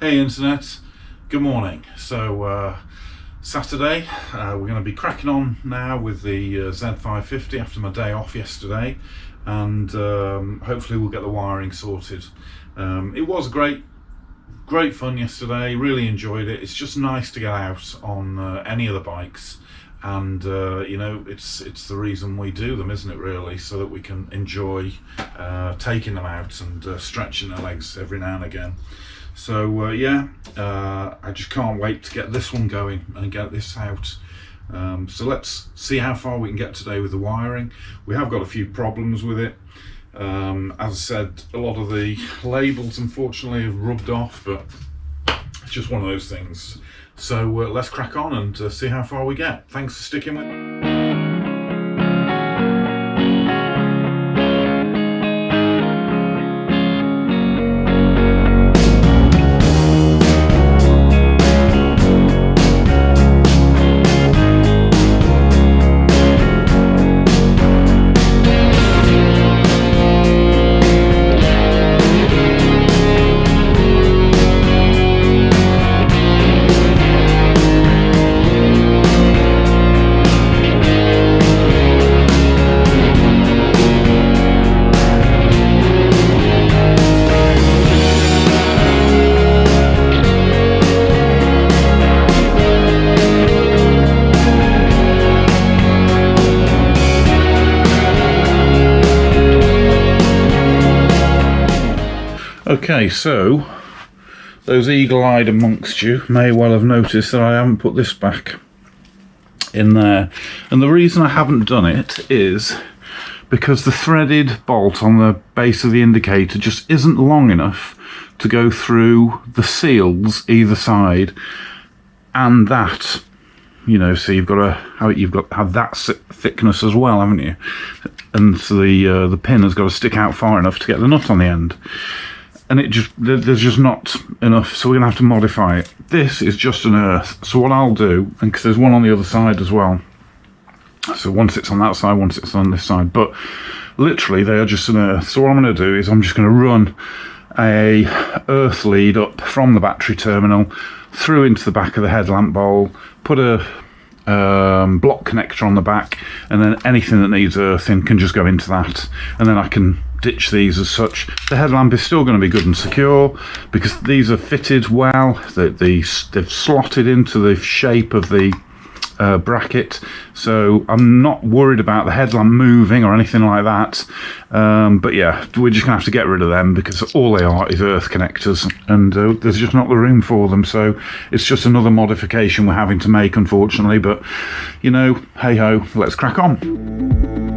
Hey Internet, good morning. So Saturday, we're going to be cracking on now with the Z550 after my day off yesterday, and hopefully we'll get the wiring sorted. It was great fun yesterday, really enjoyed it. It's just nice to get out on any of the bikes, and you know, it's the reason we do them, isn't it, really, so that we can enjoy taking them out and stretching their legs every now and again. So yeah, I just can't wait to get this one going and get this out. So let's see how far we can get today with the wiring. We have got a few problems with it. As I said, a lot of the labels unfortunately have rubbed off, but it's just one of those things. So let's crack on and see how far we get. Thanks for sticking with me. Okay, so those eagle-eyed amongst you may well have noticed that I haven't put this back in there, and the reason I haven't done it is because the threaded bolt on the base of the indicator just isn't long enough to go through the seals either side, and that, you know, so you've got to have that thickness as well, haven't you? And so the pin has got to stick out far enough to get the nut on the end. And there's just not enough, so we're gonna have to modify it. This is just an earth, so what I'll do, and because there's one on the other side as well, so one sits on that side, one sits on this side, but literally they are just an earth. So what I'm going to do is I'm just going to run a earth lead up from the battery terminal through into the back of the headlamp bowl, put a block connector on the back, and then anything that needs earthing can just go into that, and then I can ditch these as such. The headlamp is still going to be good and secure because these are fitted well. They've slotted into the shape of the bracket, so I'm not worried about the headlamp moving or anything like that. But yeah, we're just gonna have to get rid of them because all they are is earth connectors, and there's just not the room for them, so it's just another modification we're having to make, unfortunately. But you know, hey ho, let's crack on.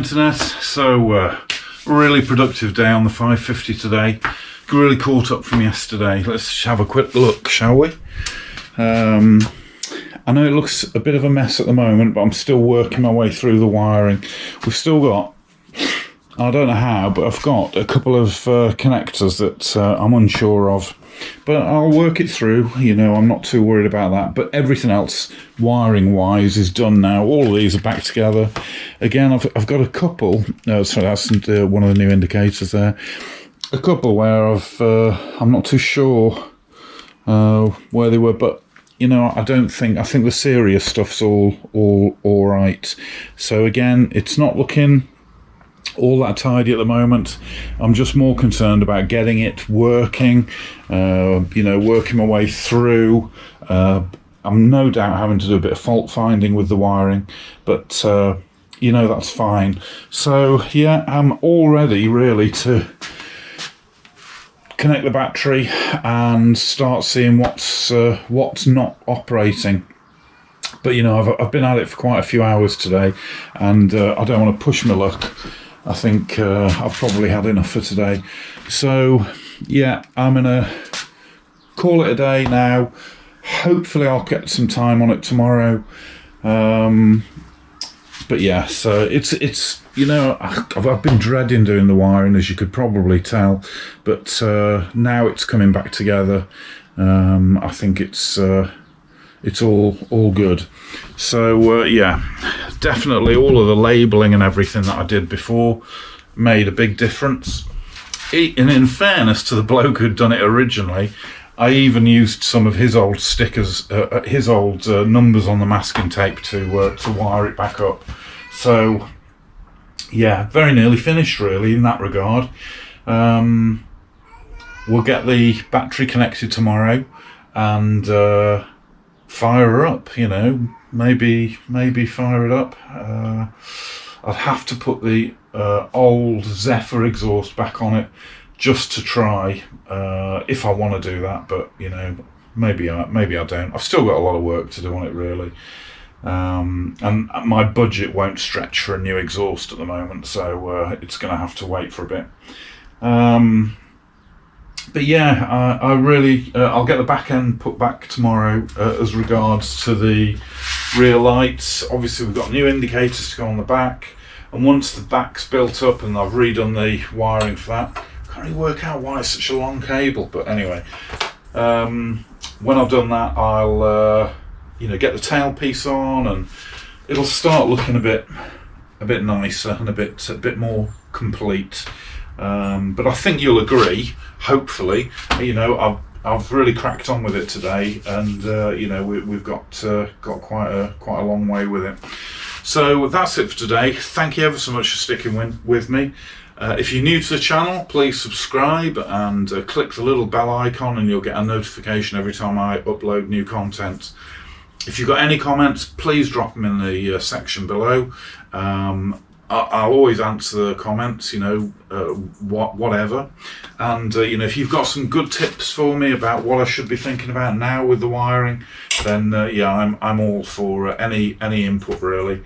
internet. So really productive day on the 550 today. Really caught up from yesterday. Let's have a quick look, shall we? I know it looks a bit of a mess at the moment, but I'm still working my way through the wiring. We've still got, I don't know how, but I've got a couple of connectors that I'm unsure of. But I'll work it through, you know, I'm not too worried about that. But everything else, wiring-wise, is done now. All of these are back together. Again, I've got a couple, sorry, that's one of the new indicators there. A couple where I'm not too sure where they were, but you know, I think the serious stuff's all right. So again, it's not looking all that tidy at the moment. I'm just more concerned about getting it working, you know, working my way through. I'm no doubt having to do a bit of fault finding with the wiring, but you know, that's fine. So yeah, I'm all ready really to connect the battery and start seeing what's not operating. But you know, I've been at it for quite a few hours today, and I don't want to push my luck. I think I've probably had enough for today. So yeah, I'm gonna call it a day now. Hopefully I'll get some time on it tomorrow. But yeah, so it's you know, I've been dreading doing the wiring, as you could probably tell, but now it's coming back together. I think it's all good. So yeah, definitely all of the labelling and everything that I did before made a big difference. And in fairness to the bloke who'd done it originally, I even used some of his old stickers, his old numbers on the masking tape to wire it back up. So yeah, very nearly finished really in that regard. We'll get the battery connected tomorrow and fire her up, you know, maybe fire it up. I'd have to put the old Zephyr exhaust back on it just to try, if I want to do that, but you know, maybe I don't. I've still got a lot of work to do on it really. And my budget won't stretch for a new exhaust at the moment, so it's going to have to wait for a bit. But yeah, I really I'll get the back end put back tomorrow as regards to the rear lights. Obviously we've got new indicators to go on the back, and once the back's built up and I've redone the wiring for that, I can't really work out why it's such a long cable, but anyway, when I've done that, I'll you know, get the tailpiece on, and it'll start looking a bit nicer and a bit more complete. But I think you'll agree, hopefully, you know, I've really cracked on with it today, and you know, we've got quite a long way with it. So that's it for today. Thank you ever so much for sticking with me. If you're new to the channel, please subscribe and click the little bell icon, and you'll get a notification every time I upload new content. If you've got any comments, please drop them in the section below. I'll always answer the comments, you know, whatever. And you know, if you've got some good tips for me about what I should be thinking about now with the wiring, then yeah, I'm all for any input really.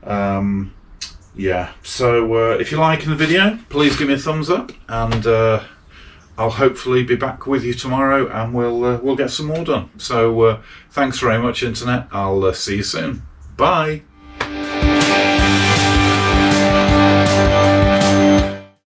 Yeah, so if you're liking the video, please give me a thumbs up, and I'll hopefully be back with you tomorrow, and we'll get some more done. So thanks very much, internet. I'll see you soon. Bye.